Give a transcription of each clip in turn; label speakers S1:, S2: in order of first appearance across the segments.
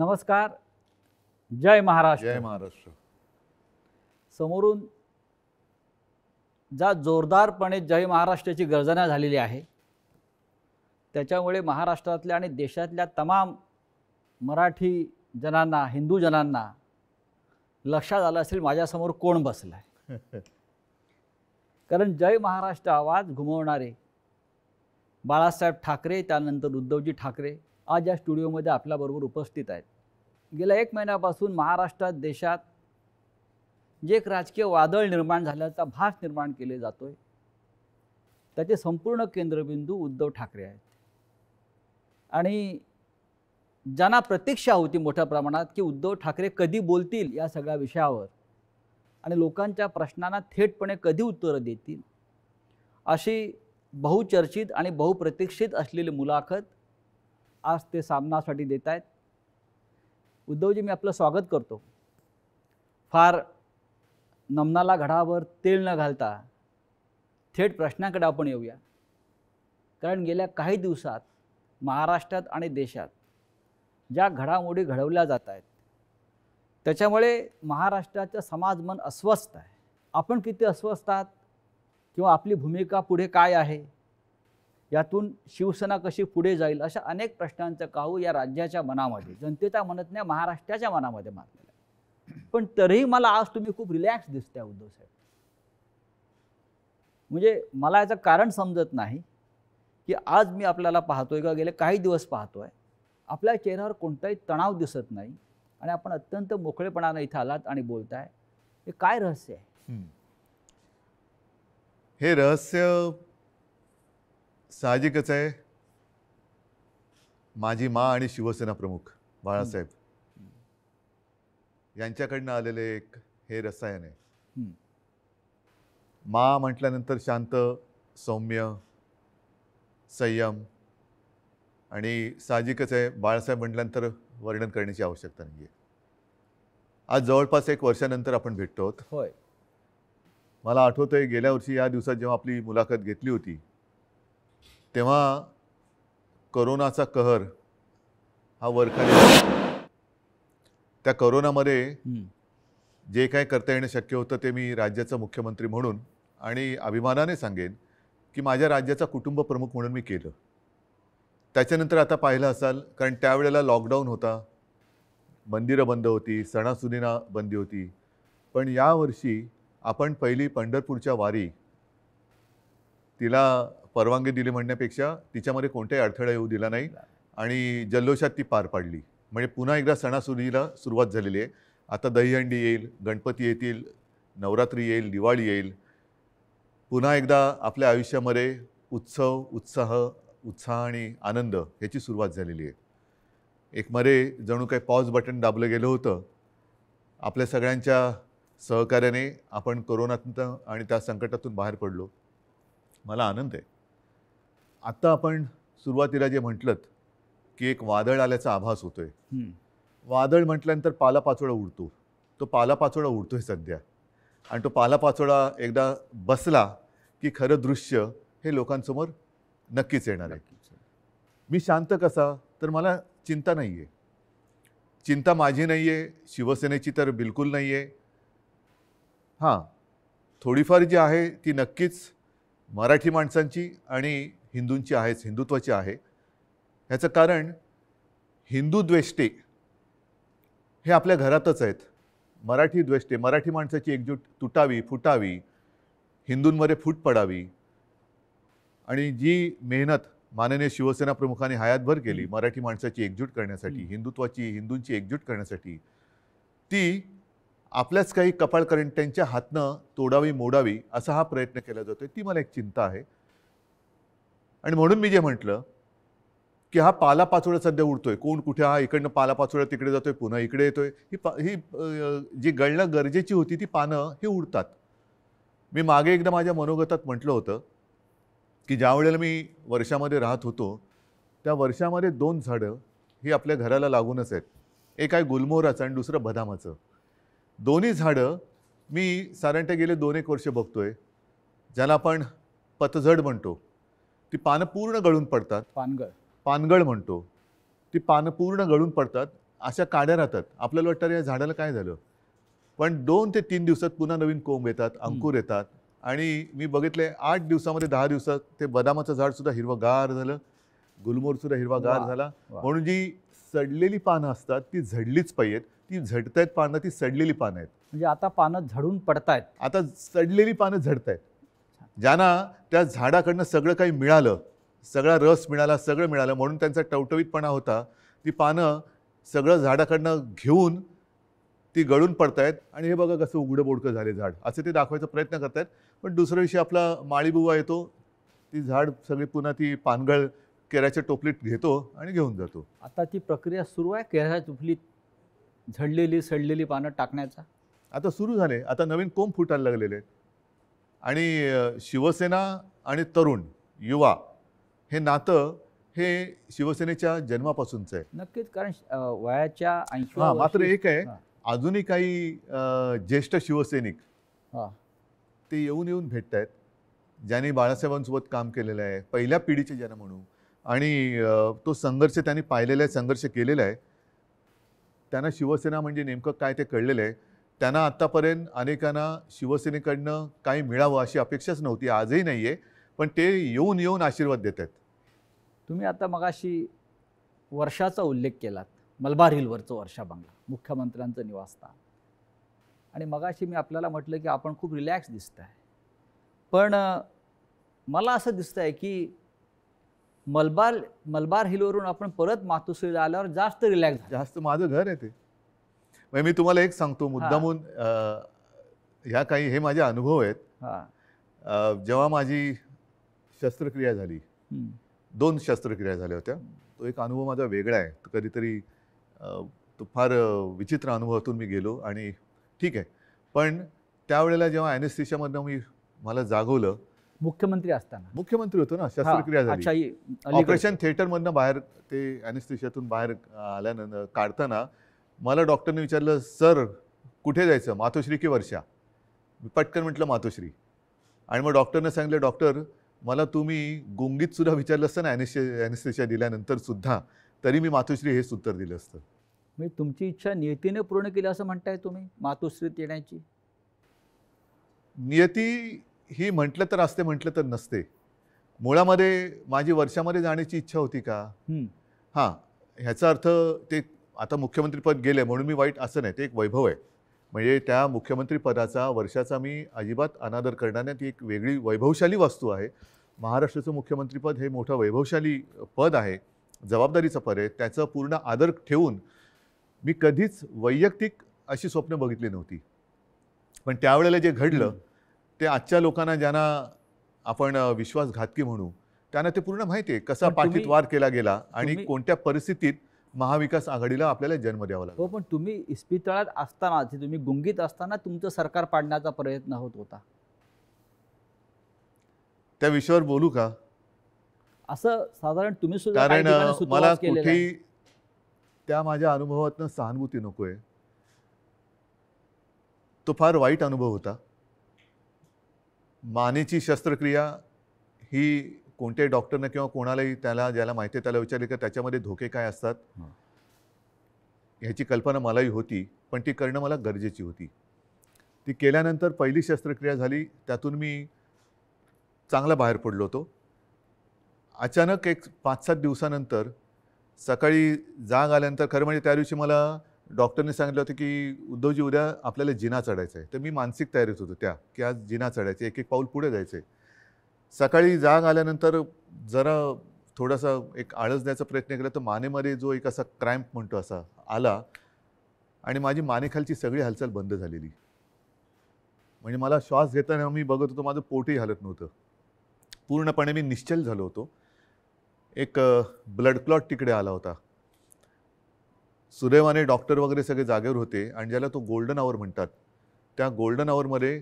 S1: नमस्कार. जय महाराष्ट्र.
S2: जय महाराष्ट्र.
S1: समोरून ज्या जोरदारपणे जय महाराष्ट्राची गर्जना झालेली आहे त्याच्यामुळे महाराष्ट्रातल्या आणि देशातल्या तमाम मराठी जनांना, हिंदू जनांना लक्षात आलं असेल माझ्यासमोर कोण बसला आहे. कारण जय महाराष्ट्र आवाज घुमवणारे बाळासाहेब ठाकरे, त्यानंतर उद्धवजी ठाकरे आज या स्टुडिओमध्ये आपल्याबरोबर उपस्थित आहेत. गेल्या 1 महिन्यापासून महाराष्ट्रात, देशात जे एक राजकीय वादळ निर्माण झाल्याचा भास निर्माण केले जातोय त्याचे संपूर्ण केंद्रबिंदू उद्धव ठाकरे आहेत. आणि ज्यांना प्रतीक्षा होती मोठ्या प्रमाणात की उद्धव ठाकरे कधी बोलतील या सगळ्या विषयावर आणि लोकांच्या प्रश्नांना थेटपणे कधी उत्तरं देतील, अशी बहुचर्चित आणि बहुप्रतीक्षित असलेली मुलाखत आज ते सामनासाठी देत आहेत. उद्धवजी, मी आपलं स्वागत करतो. फार नमनाला घडावर तेल न घालता थेट प्रश्नाकडे आपण येऊया. कारण गेल्या काही दिवसात महाराष्ट्रात आणि देशात ज्या घडामोडी घडवल्या जात आहेत त्याच्यामुळे महाराष्ट्राचं समाजमन अस्वस्थ आहे. आपण किती अस्वस्थ आहात किंवा आपली भूमिका पुढे काय आहे, यातून शिवसेना कशी पुढे जाईल, अशा अनेक प्रश्नांचं काहू या राज्याच्या मनामध्ये, जनतेच्या म्हणत नाही महाराष्ट्राच्या मनामध्ये मारलेलं आहे. पण तरीही मला आज तुम्ही खूप रिलॅक्स दिसताय उद्धव साहेब. म्हणजे मला याचं कारण समजत नाही की आज मी आपल्याला पाहतोय किंवा गेले काही दिवस पाहतोय आपल्या चेहऱ्यावर कोणताही तणाव दिसत नाही आणि आपण अत्यंत मोकळेपणाने इथं आलात आणि बोलताय. हे काय रहस्य आहे?
S2: हे रहस्य साहजिकच आहे. माझी माँ आणि शिवसेना प्रमुख बाळासाहेब यांच्याकडनं आलेले एक हे रसायन आहे. माँ म्हटल्यानंतर शांत, सौम्य, संयम, आणि साहजिकच आहे बाळासाहेब म्हटल्यानंतर वर्णन करण्याची आवश्यकता नाही आहे. आज जवळपास 1 वर्षानंतर आपण भेटतो आहोत.
S1: होय.
S2: मला आठवतं आहे गेल्या वर्षी या दिवसात जेव्हा आपली मुलाखत घेतली होती तेव्हा करोनाचा कहर हा वरखाली. त्या करोनामध्ये जे काय करता येणं शक्य होतं ते मी राज्याचा मुख्यमंत्री म्हणून आणि अभिमानाने सांगेन की माझ्या राज्याचा कुटुंब प्रमुख म्हणून मी केलं. त्याच्यानंतर आता पाहिलं असाल, कारण त्यावेळेला लॉकडाऊन होता, मंदिरं बंद होती, सणासुदींना बंदी होती. पण यावर्षी आपण पहिली पंढरपूरच्या वारी तिला परवानगी दिली म्हणण्यापेक्षा तिच्यामध्ये कोणताही अडथळा येऊ दिला नाही आणि जल्लोषात ती पार पाडली. म्हणजे पुन्हा एकदा सणासुदीला सुरुवात झालेली आहे. आता दहीहंडी येईल, गणपती येतील, नवरात्री येईल, दिवाळी येईल. पुन्हा एकदा आपल्या आयुष्यामध्ये उत्सव, उत्साह आणि आनंद याची सुरुवात झालेली आहे. एक मध्ये जणू काही पॉज बटन दाबलं गेलं होतं. आपल्या सगळ्यांच्या सहकार्याने आपण कोरोनातून आणि त्या संकटातून बाहेर पडलो. मला आनंद आहे. आत्ता आपण सुरुवातीला जे म्हटलं की एक वादळ आल्याचा आभास होतोय. वादळ म्हटल्यानंतर पालापाचोळा उडतो. तो पालापाचोळा उडतोय सध्या, आणि तो पालापाचोळा एकदा बसला की खरं दृश्य हे लोकांसमोर नक्कीच येणार आहे. मी शांत कसा, तर मला चिंता नाही आहे. चिंता माझी नाही आहे, शिवसेनेची तर बिलकुल नाही आहे. हां, थोडीफार जी आहे ती नक्कीच मराठी माणसांची आणि हिंदूंची आहेच, हिंदुत्वाची आहे. ह्याचं कारण हिंदू द्वेष्टे हे आपल्या घरातच आहेत. मराठी द्वेष्टे, मराठी माणसाची एकजूट तुटावी, फुटावी, हिंदूंमध्ये फूट पडावी. आणि जी मेहनत माननीय शिवसेना प्रमुखांनी हयातभर केली मराठी माणसाची एकजूट करण्यासाठी, हिंदुत्वाची, हिंदूंची एकजूट करण्यासाठी, ती आपल्याच काही कपाळकरंट्यांच्या हातनं तोडावी, मोडावी असा हा प्रयत्न केला जातोय. ती मला एक चिंता आहे. आणि म्हणून मी जे म्हटलं की हा पालापाचोळा सध्या उडतोय, कोण कुठे, हा इकडनं पालापाचोळा तिकडे जातोय, पुन्हा इकडे येतोय. ही जी गळणं गरजेची होती ती पानं ही उडतात. मी मागे एकदा माझ्या मनोगतात म्हटलं होतं की ज्या वेळेला मी वर्षामध्ये राहत होतो त्या वर्षामध्ये 2 झाडं ही आपल्या घराला लागूनच आहेत. एक आहे गुलमोहराचं आणि दुसरं बदामाचं. दोन्ही झाडं मी साधारणतः गेले 2-1 वर्ष बघतोय, ज्याला आपण पतझड म्हणतो. ती पानं पूर्ण गळून पडतात.
S1: पानगळ
S2: पानगळ म्हणतो. ती पानं पूर्ण गळून पडतात अशा काड्या राहतात. आपल्याला वाटतं अरे या झाडाला काय झालं, पण 2 ते 3 दिवसात पुन्हा नवीन कोंब येतात, अंकुर येतात. आणि मी बघितले 8 दिवसामध्ये 10 दिवसात ते बदामाचं झाड सुद्धा हिरवंगार झालं, गुलमोहर सुद्धा हिरवागार
S1: वा,
S2: झाला.
S1: वा.
S2: म्हणून जी सडलेली पानं असतात ती झडलीच पाहिजेत. ती झडतायत पानं, ती सडलेली पानं आहेत.
S1: म्हणजे आता पानं झडून पडतायत.
S2: आता सडलेली पानं झडतायत. ज्यांना त्या झाडाकडनं सगळं काही मिळालं, सगळा रस मिळाला, सगळं मिळालं म्हणून त्यांचा टवटवीतपणा होता, ती पानं सगळं झाडाकडनं घेऊन ती गळून पडतायत. आणि हे बघा कसं उघडं बोडकं झाले झाड, असं ते दाखवायचा प्रयत्न करतायत. पण दुसऱ्या दिवशी आपला माळीबुवा येतो, ती झाड सगळी पुन्हा ती पानगळ केराच्या टोपलीत घेतो आणि घेऊन जातो.
S1: आता ती प्रक्रिया सुरू आहे केळ्याच्या टोपलीत झडलेली सडलेली पानं टाकण्याचा.
S2: आता सुरू झाले, आता नवीन कोंब फुटायला लागलेले आहेत. आणि शिवसेना आणि तरुण युवा हे नातं हे शिवसेनेच्या जन्मापासूनचं आहे.
S1: नक्कीच, कारण वयाच्या 80
S2: हां, मात्र एक आहे, अजूनही काही ज्येष्ठ शिवसैनिक ते येऊन भेटत आहेत, ज्यांनी बाळासाहेबांसोबत काम केलेलं आहे, पहिल्या पिढीचे ज्यांना म्हणू. आणि तो संघर्ष त्यांनी पाहिलेला आहे, संघर्ष केलेला आहे. त्यांना शिवसेना म्हणजे नेमकं काय ते कळलेलं आहे. त्यांना आत्तापर्यंत अनेकांना शिवसेनेकडनं काही मिळावं अशी अपेक्षाच नव्हती, आजही नाही आहे. पण ते येऊन आशीर्वाद देत आहेत.
S1: तुम्ही आता मगाशी वर्षाचा उल्लेख केलात, मलबार हिलवरचं वर्षा बंगला, मुख्यमंत्र्यांचं निवासस्थान. आणि मगाशी मी आपल्याला म्हटलं की आपण खूप रिलॅक्स दिसत आहे. पण मला असं दिसतं आहे की मलबार हिलवरून आपण परत मातोश्रीला आल्यावर जास्त रिलॅक्स झालं.
S2: जास्त माझं घर आहे ते. म्हणजे मी तुम्हाला एक सांगतो मुद्दामून, ह्या काही हे माझे अनुभव आहेत. जेव्हा माझी शस्त्रक्रिया झाली, 2 शस्त्रक्रिया झाल्या होत्या, तो एक अनुभव माझा वेगळा आहे. तो कधीतरी तो फार विचित्र अनुभवातून मी गेलो आणि ठीक आहे. पण त्यावेळेला जेव्हा ॲनेस्थेशियामधनं मला जागवलं,
S1: मुख्यमंत्री असताना,
S2: मुख्यमंत्री होतो ना, शस्त्रक्रिया झाली, ऑपरेशन थिएटरमधनं बाहेर ते ॲनेस्थेशियातून बाहेर आल्यानंतर काढताना मला डॉक्टरने विचारलं, सर कुठे जायचं, मातोश्री की वर्षा? मी पटकन म्हटलं मातोश्री. आणि मग डॉक्टरने सांगितलं, डॉक्टर मला तुम्ही गुंगीत सुद्धा विचारलं असतं ना ॲनेस्थेशिया दिल्यानंतर सुद्धा, तरी मी मातोश्री हेच उत्तर दिलं असतं.
S1: म्हणजे तुमची इच्छा नियतीने पूर्ण केली असं म्हणताय तुम्ही मातोश्रीत येण्याची?
S2: नियती ही म्हटलं तर असते, म्हटलं तर नसते. मुळामध्ये माझी वर्षामध्ये जाण्याची इच्छा होती का? हां, ह्याचा अर्थ ते आता मुख्यमंत्रीपद गेले म्हणून मी वाईट असं नाही, ते एक वैभव आहे. म्हणजे त्या मुख्यमंत्रीपदाचा वर्षाचा मी अजिबात अनादर करणार नाही. ती एक वेगळी वैभवशाली वस्तू आहे. महाराष्ट्राचं मुख्यमंत्रीपद हे मोठं वैभवशाली पद आहे, जबाबदारीचं पद आहे. त्याचं पूर्ण आदर ठेवून मी कधीच वैयक्तिक अशी स्वप्न बघितली नव्हती. पण त्यावेळेला जे घडलं ते आजच्या लोकांना, ज्यांना आपण विश्वासघातकी म्हणू, त्यांना ते पूर्ण माहिती आहे कसा पाठीत वार केला गेला आणि कोणत्या परिस्थितीत महाविकास आघाडीला आपल्याला जन्म द्यावा लागला.
S1: हो, पण तुम्ही इस्पितळात असताना, तुम्ही गुंगीत असताना तुमचं सरकार पाडण्याचा प्रयत्न होत होता.
S2: त्या विषयावर बोलू का?
S1: असं साधारण तुम्ही सुद्धा
S2: कारण मला कुठेही त्या माझ्या अनुभवातनं सहानुभूती नको आहे. तो फार वाईट अनुभव होता. मानेची शस्त्रक्रिया ही कोणत्याही डॉक्टरनं किंवा कोणालाही ज्याला माहिती आहे त्याला विचारले का त्याच्यामध्ये धोके काय असतात, ह्याची कल्पना मलाही होती. पण ती करणं मला गरजेची होती. ती केल्यानंतर पहिली शस्त्रक्रिया झाली, त्यातून मी चांगला बाहेर पडलो होतो. अचानक एक 5-7 दिवसानंतर सकाळी जाग आल्यानंतर, खरं म्हणजे त्या दिवशी मला डॉक्टरने सांगितलं होतं की उद्धवजी उद्या आपल्याला जिना चढायचं आहे. तर मी मानसिक तयारीत होतो की आज जिना चढायचं, एक पाऊल पुढे जायचं आहे. सकाळी जाग आल्यानंतर जरा थोडासा एक आळस द्यायचा प्रयत्न केला तर मानेमध्ये जो एक असा क्रॅम्प म्हणतो असा आला आणि माझी मानेखालची सगळी हालचाल बंद झालेली. म्हणजे मला श्वास घेताना मी बघत होतो माझं पोटही हलत नव्हतं. पूर्णपणे मी निश्चल झालो होतो. एक ब्लड क्लॉट तिकडे आला होता. सुदैवाने डॉक्टर वगैरे सगळे जागेवर होते आणि ज्याला तो गोल्डन आवर म्हणतात, त्या गोल्डन आवरमध्ये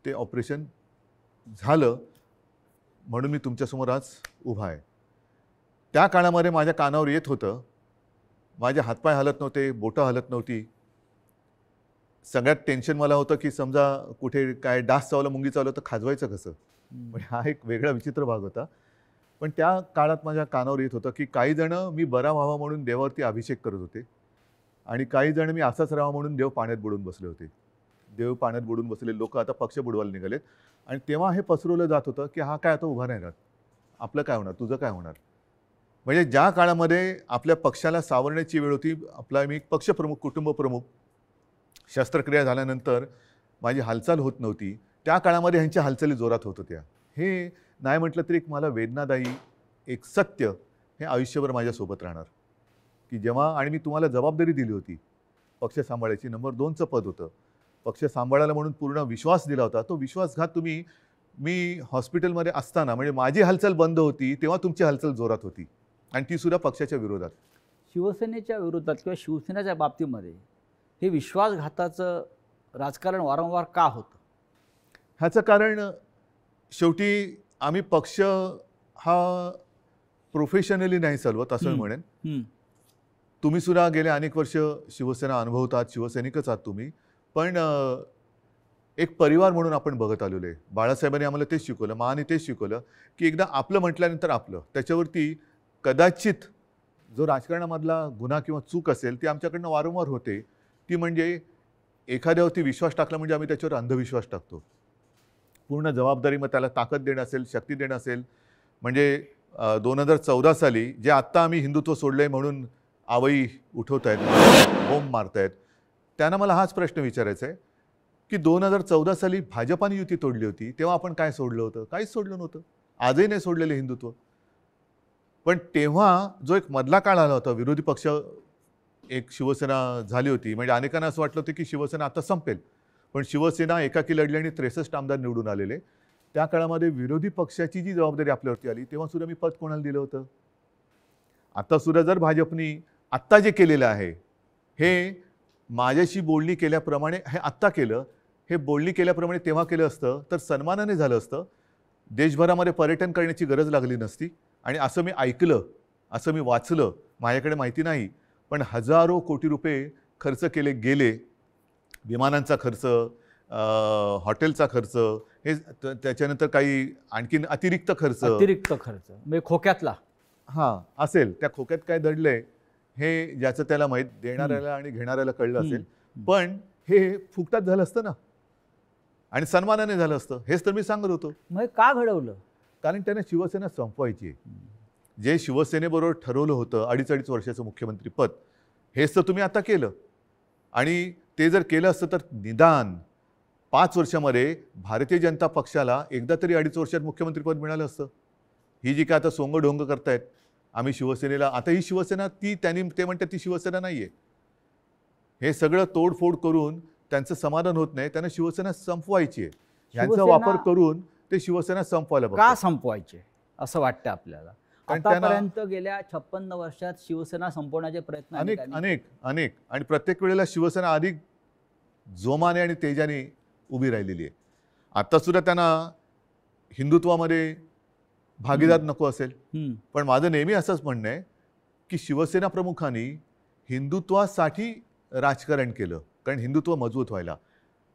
S2: ते ऑपरेशन झालं. म्हणून मी तुमच्यासमोर आज उभा आहे. त्या काळामध्ये माझ्या कानावर येत होतं, माझे हातपाय हलत नव्हते, बोटं हलत नव्हती. सगळ्यात टेन्शन मला होतं की समजा कुठे काय डास चावला, मुंगी चावलं तर खाजवायचं कसं. म्हणजे हा एक वेगळा विचित्र भाग होता. पण त्या काळात माझ्या कानावर येत होतं की काही जण मी बरा व्हावा म्हणून देवावरती अभिषेक करत होते. आणि काही जण मी असाच राहावा म्हणून देव पाण्यात बुडून बसले होते. देव पाण्यात बुडून बसलेले लोक आता पक्ष बुडवायला निघालेत. आणि तेव्हा हे पसरवलं जात होतं की हा काय आता उभा नाही राहत, आपलं काय होणार, तुझं काय होणार. म्हणजे ज्या काळामध्ये आपल्या पक्षाला सावरण्याची वेळ होती, आपला मी पक्षप्रमुख, कुटुंब प्रमुख, शस्त्रक्रिया झाल्यानंतर माझी हालचाल होत नव्हती, त्या काळामध्ये ह्यांच्या हालचाली जोरात होत होत्या. हे नाही म्हटलं तरी एक मला वेदनादायी एक सत्य हे आयुष्यभर माझ्यासोबत राहणार की जेव्हा, आणि मी तुम्हाला जबाबदारी दिली होती पक्ष सांभाळायची, नंबर 2चं पद होतं, पक्ष सांभाळायला म्हणून पूर्ण विश्वास दिला होता. तो विश्वासघात तुम्ही, मी हॉस्पिटलमध्ये असताना म्हणजे माझी हालचाल बंद होती तेव्हा तुमची हालचाल जोरात होती, आणि ती सुद्धा पक्षाच्या विरोधात.
S1: शिवसेनेच्या विरोधात किंवा शिवसेनेच्या बाबतीमध्ये हे विश्वासघाताचं राजकारण वारंवार का होतं?
S2: ह्याचं कारण शेवटी आम्ही पक्ष हा प्रोफेशनली नाही चालवत असं मी म्हणेन. तुम्ही सुद्धा गेले अनेक वर्ष शिवसेना अनुभवतात, शिवसैनिकच आहात तुम्ही, पण एक परिवार म्हणून आपण बघत आलेलो आहे. बाळासाहेबांनी आम्हाला तेच शिकवलं, माने तेच शिकवलं की एकदा आपलं म्हटल्यानंतर आपलं, त्याच्यावरती कदाचित जो राजकारणामधला गुन्हा किंवा चूक असेल ती आमच्याकडनं वारंवार होते, ती म्हणजे एखाद्यावरती विश्वास टाकला म्हणजे आम्ही त्याच्यावर अंधविश्वास टाकतो. पूर्ण जबाबदारी, मग त्याला ताकद देणं असेल, शक्ती देणं असेल. म्हणजे 2014 साली जे आत्ता आम्ही हिंदुत्व सोडलंय म्हणून आवई उठवत आहेत, बोंब मारतायत, त्यांना मला हाच प्रश्न विचारायचा आहे की 2014 साली भाजपाने युती तोडली होती तेव्हा आपण काय सोडलं होतं? काहीच सोडलं नव्हतं. आजही नाही सोडलेलं हिंदुत्व. पण तेव्हा जो एक मधला काळ आला होता, विरोधी पक्ष एक शिवसेना झाली होती, म्हणजे अनेकांना असं वाटलं होतं की शिवसेना आता संपेल, पण शिवसेना एकाकी लढली आणि 63 आमदार निवडून आलेले. त्या काळामध्ये विरोधी पक्षाची जी जबाबदारी आपल्यावरती आली तेव्हा सुद्धा मी पद कोणाला दिलं होतं? आता सुद्धा जर भाजपनी आत्ता जे केलेलं आहे हे माझ्याशी बोलणी केल्याप्रमाणे हे आत्ता केलं, हे बोलणी केल्याप्रमाणे तेव्हा केलं असतं तर सन्मानाने झालं असतं. देशभरामध्ये पर्यटन करण्याची गरज लागली नसती. आणि असं मी ऐकलं, असं मी वाचलं, माझ्याकडे माहिती नाही, पण हजारो कोटी रुपये खर्च केले गेले, विमानांचा खर्च, हॉटेलचा खर्च, हे त्याच्यानंतर काही आणखीन अतिरिक्त खर्च
S1: म्हणजे खोक्यातला
S2: असेल, त्या खोक्यात काय दडलंय हे ज्याचं त्याला माहीत, देणाऱ्याला आणि घेणाऱ्याला कळलं असेल. पण हे फुकटात झालं असतं ना, आणि सन्मानाने झालं असतं, हेच तर मी सांगत होतो.
S1: मग का घडवलं?
S2: कारण त्यांना शिवसेना संपवायची आहे. जे शिवसेनेबरोबर ठरवलं होतं 2.5 वर्षाचं मुख्यमंत्रीपद, हेच तर तुम्ही आता केलं. आणि ते जर केलं असतं तर निदान 5 वर्षामध्ये भारतीय जनता पक्षाला एकदा तरी 2.5 वर्षात मुख्यमंत्रीपद मिळालं असतं. ही जी काय आता सोंगढोंग करतायत आम्ही शिवसेनेला, आता ही शिवसेना ते म्हणतात ती शिवसेना नाही आहे. हे सगळं तोडफोड करून त्यांचं समाधान होत नाही, त्यांना शिवसेना संपवायची आहे. यांचा वापर करून ते शिवसेना संपवायला बघतात.
S1: का संपवायचे असं वाटतं आपल्याला? आतापर्यंत गेल्या 56 वर्षात शिवसेना संपवण्याचे प्रयत्न
S2: अनेक आणि प्रत्येक वेळेला शिवसेना अधिक जोमाने आणि तेजाने उभी राहिलेली आहे. आता सुद्धा त्यांना हिंदुत्वामध्ये भागीदार नको असेल, पण माझं नेहमी असंच म्हणणं आहे की शिवसेना प्रमुखांनी हिंदुत्वासाठी राजकारण केलं, कारण हिंदुत्व मजबूत व्हायला.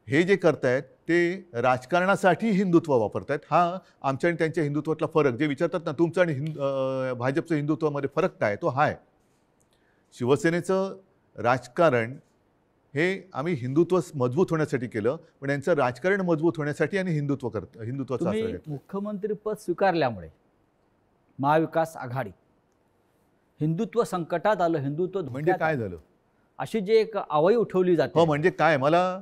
S2: हे जे करतायत ते राजकारणासाठी हिंदुत्व वापरतायत. हा आमच्या आणि त्यांच्या हिंदुत्वातला फरक, जे विचारतात ना तुमचं आणि भाजपचं हिंदुत्वामध्ये फरक काय, तो हा आहे. शिवसेनेचं राजकारण हे आम्ही हिंदुत्व मजबूत होण्यासाठी केलं, पण यांचं राजकारण मजबूत होण्यासाठी आणि हिंदुत्वाचा आश्रय घेतला.
S1: मुख्यमंत्रीपद स्वीकारल्यामुळे महाविकास आघाडी हिंदुत्व संकटात आलं, हिंदुत्व
S2: म्हणजे काय झालं
S1: अशी जी एक आवई उठवली जाते.
S2: हो, म्हणजे काय, मला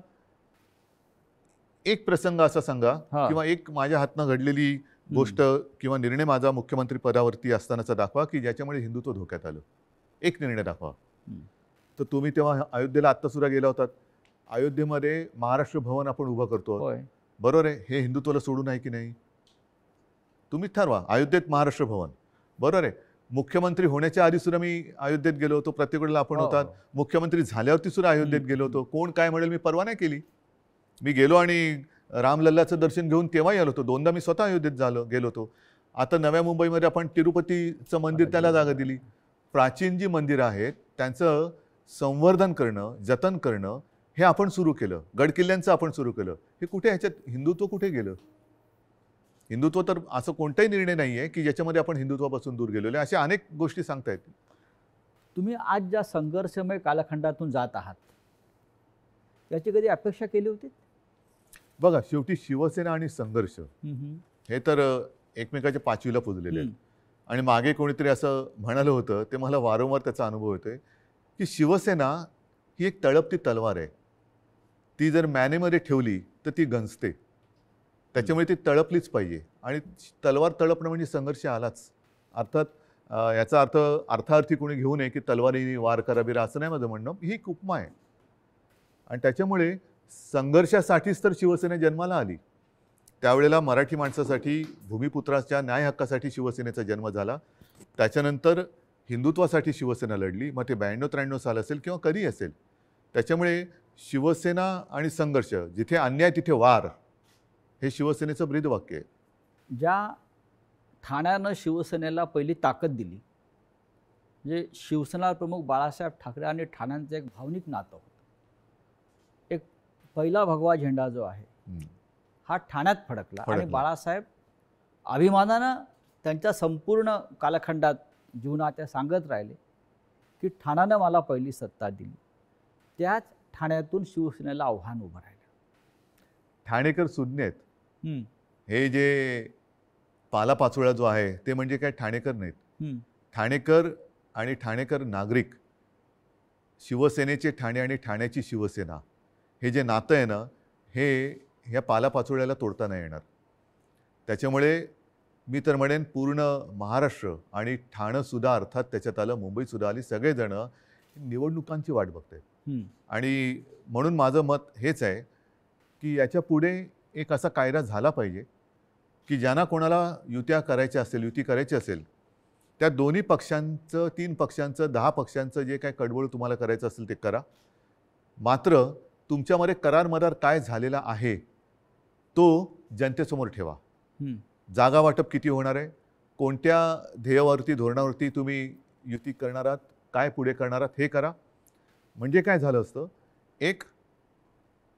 S2: एक प्रसंग असा सांगा किंवा एक माझ्या हातनं घडलेली गोष्ट किंवा निर्णय माझा मुख्यमंत्री पदावरती असतानाचा दाखवा की ज्याच्यामुळे हिंदुत्व धोक्यात आलं. एक निर्णय दाखवा. तर तुम्ही तेव्हा अयोध्येला आत्ता सुद्धा गेला होतात. अयोध्येमध्ये महाराष्ट्र भवन आपण उभं करतो, बरोबर आहे, हे हिंदुत्वाला सोडून आहे की नाही? तुम्ही ठरवा. अयोध्येत महाराष्ट्र भवन, बरोबर आहे. मुख्यमंत्री होण्याच्या आधी सुद्धा मी अयोध्येत गेलो होतो, प्रत्येक वेळेला आपण होतात. मुख्यमंत्री झाल्यावरती सुद्धा अयोध्येत गेलो होतो. कोण काय म्हणेल मी परवा नाही केली. मी गेलो आणि रामलल्लाचं दर्शन घेऊन तेव्हाही आलो होतो. 2दा मी स्वतः अयोध्येत गेलो होतो. आता नव्या मुंबईमध्ये आपण तिरुपतीचं मंदिर त्याला जागा दिली. प्राचीन जी मंदिरं आहेत त्यांचं संवर्धन करणं, जतन करणं हे आपण सुरू केलं. गडकिल्ल्यांचं आपण सुरू केलं. हे कुठे, ह्याच्यात हिंदुत्व कुठे गेलं? हिंदुत्व तर असं कोणताही निर्णय नाही आहे की ज्याच्यामध्ये आपण हिंदुत्वापासून दूर गेलेलो आहे. अशा अनेक गोष्टी सांगता येतील.
S1: तुम्ही आज ज्या संघर्षमय कालखंडातून जात आहात याची कधी अपेक्षा केली होती?
S2: बघा, शेवटी शिवसेना आणि संघर्ष हे तर एकमेकाच्या पाचवीला पुजलेले आहेत. आणि मागे कोणीतरी असं म्हणालं होतं, ते मला वारंवार त्याचा अनुभव येतोय, की शिवसेना ही एक तळपती तलवार आहे. ती जर मॅनेमध्ये ठेवली तर ती गंजते. त्याच्यामुळे ती तळपलीच पाहिजे. आणि तलवार तळपणं म्हणजे संघर्ष आलाच. अर्थात याचा अर्थ अर्थार्थी कोणी घेऊ नये की तलवारीने वार करा बिरा, असं नाही माझं म्हणणं. ही एक उपमा आहे. आणि त्याच्यामुळे संघर्षासाठीच तर शिवसेना जन्माला आली. त्यावेळेला मराठी माणसासाठी, भूमिपुत्राच्या न्याय हक्कासाठी शिवसेनेचा जन्म झाला. त्याच्यानंतर हिंदुत्वासाठी शिवसेना लढली. मग ते 92-93 साल असेल किंवा कधी असेल. त्याच्यामुळे शिवसेना आणि संघर्ष, जिथे अन्याय तिथे वार, हे शिवसेनेचं ब्रीदवाक्य आहे.
S1: ज्या ठाण्यानं शिवसेनेला पहिली ताकद दिली, म्हणजे शिवसेना प्रमुख बाळासाहेब ठाकरे आणि ठाण्यांचं एक भावनिक नातं होतं. एक पहिला भगवा झेंडा जो आहे हा ठाण्यात फडकला आणि बाळासाहेब अभिमानानं त्यांच्या संपूर्ण कालखंडात जीवनात त्या सांगत राहिले की ठाण्यानं मला पहिली सत्ता दिली. त्याच ठाण्यातून शिवसेनेला आव्हान उभं राहिलं.
S2: ठाणेकर सुज्ञ आहेत. हे जे पालापाचोळा जो आहे ते म्हणजे काय ठाणेकर नाहीत. ठाणेकर आणि ठाणेकर नागरिक, शिवसेनेचे ठाणे आणि ठाण्याची शिवसेना, हे जे नातं आहे ना, हे ह्या पालापाचोळ्याला तोडता नाही येणार. त्याच्यामुळे मी तर म्हणेन पूर्ण महाराष्ट्र आणि ठाणंसुद्धा, अर्थात त्याच्यात आलं मुंबईसुद्धा आली, सगळेजण निवडणुकांची वाट बघतायत. आणि म्हणून माझं मत हेच आहे की याच्या पुढे एक असा कायदा झाला पाहिजे की ज्यांना कोणाला युती करायची असेल त्या दोन्ही पक्षांचं, 3 पक्षांचं, 10 पक्षांचं जे काय कडवळ तुम्हाला करायचं असेल ते करा. मात्र तुमच्यामध्ये करार मदार काय झालेला आहे तो जनतेसमोर ठेवा. जागा वाटप किती होणार आहे, कोणत्या ध्येयावरती, धोरणावरती तुम्ही युती करणार आहात, काय पुढे करणार आहात, हे करा. म्हणजे काय झालं असतं, एक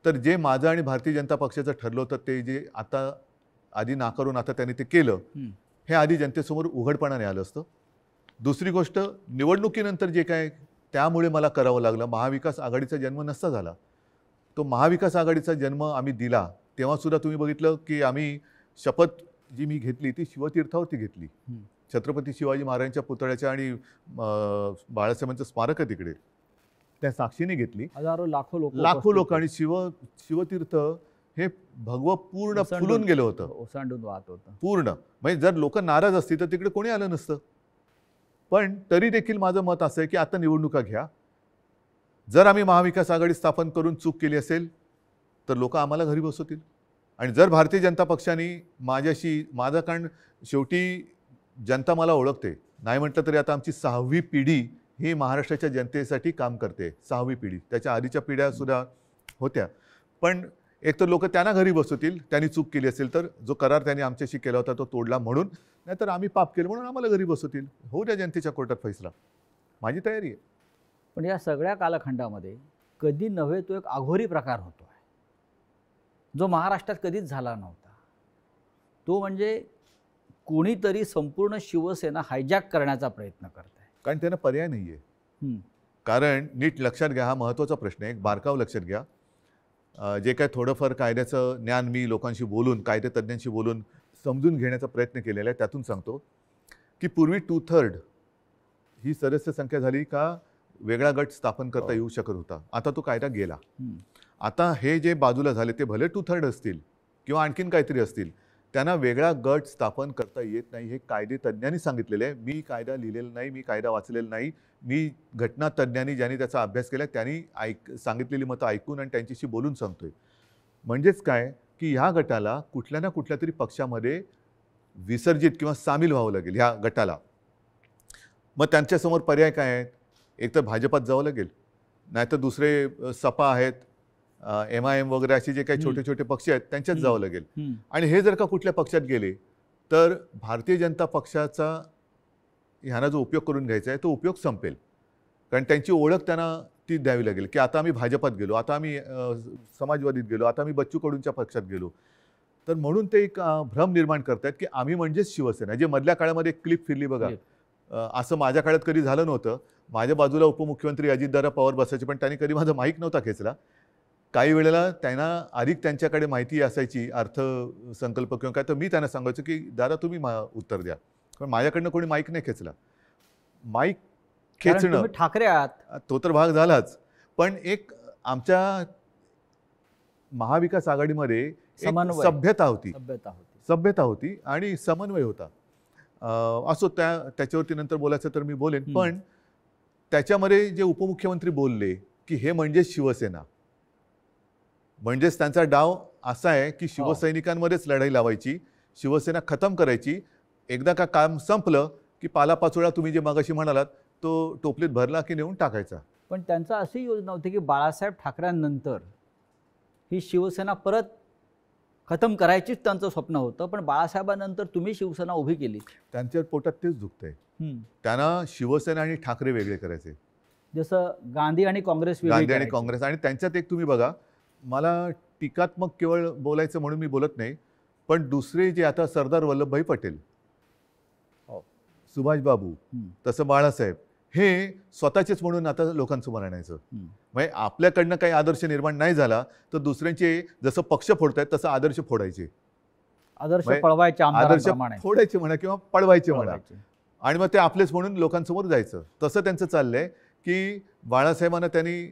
S2: तर जे माझं आणि भारतीय जनता पक्षाचं ठरलं होतं ते जे आता आधी नाकारून आता त्यांनी ते केलं, हे आधी जनतेसमोर उघडपणाने आलं असतं. दुसरी गोष्ट, निवडणुकीनंतर जे काय त्यामुळे मला करावं लागलं, महाविकास आघाडीचा जन्म नसता झाला. तो महाविकास आघाडीचा जन्म आम्ही दिला तेव्हासुद्धा तुम्ही बघितलं की आम्ही शपथ जी मी घेतली ती शिवतीर्थावरती घेतली. छत्रपती शिवाजी महाराजांच्या पुतळ्याच्या आणि बाळासाहेबांचं स्मारक आहे तिकडे, त्या साक्षीने घेतली.
S1: हजारो
S2: लाखो लोक आणि शिवतीर्थ हे भगवं पूर्ण फुलून गेलं होतं,
S1: ओसांडून वाहत होतं
S2: पूर्ण. म्हणजे जर लोक नाराज असतील तर तिकडे कोणी आलं नसतं. पण तरी देखील माझं मत असं आहे की आता निवडणुका घ्या. जर आम्ही महाविकास आघाडी स्थापन करून चूक केली असेल तर लोक आम्हाला घरी बसवतील. आणि जर भारतीय जनता पक्षाने माझं, कारण शेवटी जनता मला ओळखते, नाही म्हटलं तरी आता आमची 6वी पिढी ही महाराष्ट्राच्या जनतेसाठी काम करते. 6वी पिढी, त्याच्या आधीच्या पिढ्यासुद्धा होत्या. पण एक तर लोक त्यांना घरी बसवतील त्यांनी चूक केली असेल तर, जो करार त्यांनी आमच्याशी केला होता तो तोडला म्हणून, नाहीतर आम्ही पाप केलं म्हणून आम्हाला घरी बसवतील. होऊ द्या जनतेच्या कोर्टात फैसला, माझी तयारी आहे.
S1: पण या सगळ्या कालखंडामध्ये कधी नव्हे तो एक आघोरी प्रकार होतो आहे जो महाराष्ट्रात कधीच झाला नव्हता. तो म्हणजे कोणीतरी संपूर्ण शिवसेना हायजॅक करण्याचा प्रयत्न करत आहे.
S2: कारण त्यांना पर्याय नाही आहे. कारण नीट लक्षात घ्या, हा महत्त्वाचा प्रश्न आहे, एक बारकाव लक्षात घ्या. जे काय थोडंफार कायद्याचं ज्ञान मी लोकांशी बोलून, कायदेतज्ञांशी बोलून समजून घेण्याचा प्रयत्न केलेला आहे, त्यातून सांगतो की पूर्वी 2/3 ही सदस्य संख्या झाली का वेगळा गट स्थापन करता येऊ शकत होता. आता तो कायदा गेला. आता हे जे बाजूला झाले ते भले 2/3 असतील किंवा आणखीन काहीतरी असतील, त्यांना वेगळा गट स्थापन करता येत नाही. हे कायदेतज्ञांनी सांगितलेलं आहे. मी कायदा लिहिलेला नाही, मी कायदा वाचलेला नाही. मी घटनातज्ञांनी ज्यांनी त्याचा अभ्यास केला त्यांनी सांगितलेली मतं ऐकून आणि त्यांच्याशी बोलून सांगतोय. म्हणजेच काय की ह्या गटाला कुठल्या ना कुठल्या तरी पक्षामध्ये विसर्जित किंवा सामील व्हावं लागेल ह्या गटाला. मग त्यांच्यासमोर पर्याय काय आहेत, एक तर भाजपात जावं लागेल, नाहीतर दुसरे सपा आहेत, MIM वगैरे असे जे काही छोटे छोटे पक्ष आहेत त्यांच्यात जावं लागेल. आणि हे जर का कुठल्या पक्षात गेले तर भारतीय जनता पक्षाचा ह्यांना जो उपयोग करून घ्यायचा आहे तो उपयोग संपेल. कारण त्यांची ओळख त्यांना ती द्यावी लागेल की आता आम्ही भाजपात गेलो, आता आम्ही समाजवादीत गेलो, आता आम्ही बच्चू कडूंच्या पक्षात गेलो. तर म्हणून ते एक भ्रम निर्माण करतात की आम्ही म्हणजेच शिवसेना. जे मधल्या काळामध्ये एक क्लिप फिरली बघा, असं माझ्या काळात कधी झालं नव्हतं. माझ्या बाजूला उपमुख्यमंत्री अजितदादा पवार बसायचे, पण त्यांनी कधी माझा माईक नव्हता खेचला. काही वेळेला त्यांना अधिक त्यांच्याकडे माहिती असायची, अर्थसंकल्प किंवा काय, तर मी त्यांना सांगायचो की दादा तुम्ही उत्तर द्या. पण माझ्याकडनं कोणी माईक नाही खेचला. माईक
S1: कारण
S2: खेचणं
S1: तुम्ही ठाकरे आहात.
S2: तो तर भाग झालाच, पण एक आमच्या महाविकास आघाडीमध्ये एक
S1: समन्वय.
S2: सभ्यता होती,
S1: सभ्यता होती.
S2: सभ्यता होती आणि समन्वय होता. असो, त्याच्यावरती नंतर बोलायचं तर मी बोलेन. पण त्याच्यामध्ये जे उपमुख्यमंत्री बोलले की हे म्हणजे शिवसेना, म्हणजेच त्यांचा डाव असा आहे की शिवसैनिकांमध्येच लढाई लावायची, शिवसेना खतम करायची. एकदा का काम संपलं की पालापाचोळा तुम्ही जे मगाशी म्हणालात तो टोपलीत भरला की नेऊन टाकायचा.
S1: पण त्यांचा अशी योजना होती की बाळासाहेब ठाकरेंनंतर ही शिवसेना परत खतम करायचीच त्यांचं स्वप्न होतं. पण बाळासाहेबांनंतर तुम्ही शिवसेना उभी केली.
S2: त्यांच्या पोटात तेच दुखतंय. त्यांना शिवसेना आणि ठाकरे वेगळे करायचे,
S1: जसं गांधी आणि काँग्रेस वेगळी
S2: गांधी आणि
S1: करायची.
S2: काँग्रेस. आणि त्यांच्यात एक तुम्ही बघा, मला टीकात्मक केवळ बोलायचं म्हणून मी बोलत नाही, पण दुसरे जे आता सरदार वल्लभभाई पटेल, सुभाषबाबू, तसं बाळासाहेब, हे स्वतःचेच म्हणून आता लोकांसमोर आणायचं. म्हणजे आपल्याकडनं काही आदर्श निर्माण नाही झाला तर दुसऱ्यांचे जसं पक्ष फोडतायत तसं आदर्श फोडायचे,
S1: आदर्श
S2: म्हणजे
S1: पळवायचे
S2: आदर्श
S1: आमदारांप्रमाणे.
S2: फोडायचे म्हणा किंवा पळवायचे म्हणा,
S1: पळवायचे.
S2: आणि मग ते आपलेच म्हणून लोकांसमोर जायचं. तसं त्यांचं चाललंय की बाळासाहेबांना त्यांनी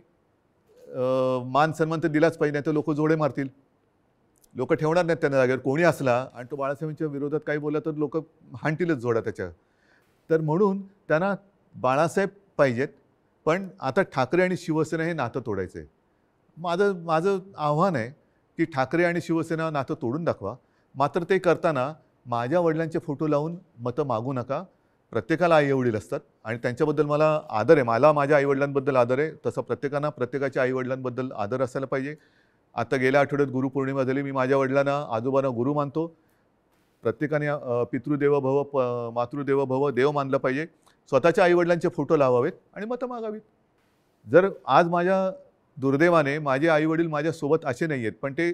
S2: मान सन्मान तर दिलाच पाहिजे, नाही तर लोक जोडे मारतील, लोक ठेवणार नाहीत त्यांना जागेवर. कोणी असला आणि तो बाळासाहेबांच्या विरोधात काही बोलला तर लोक हाणतीलच जोडा त्याच्या. तर म्हणून त्यांना बाळासाहेब पाहिजेत, पण आता ठाकरे आणि शिवसेना हे नातं तोडायचं आहे. माझं आव्हान आहे की ठाकरे आणि शिवसेना नातं तोडून दाखवा. मात्र ते करताना माझ्या वडिलांचे फोटो लावून मतं मागू नका. प्रत्येकाला आईवडील असतात आणि त्यांच्याबद्दल मला आदर आहे. मला माझ्या आईवडिलांबद्दल आदर आहे, तसं प्रत्येकांना प्रत्येकाच्या आईवडिलांबद्दल आदर असायला पाहिजे. आता गेल्या आठवड्यात गुरुपौर्णिमा झाली. मी माझ्या वडिलांना, आजोबांना गुरु मानतो. प्रत्येकाने पितृदेव भव मातृदेव भव देव मानलं पाहिजे. स्वतःच्या आईवडिलांचे फोटो लावावेत आणि मतं मागावीत. जर आज माझ्या दुर्दैवाने माझे आईवडील माझ्यासोबत असे नाही आहेत, पण ते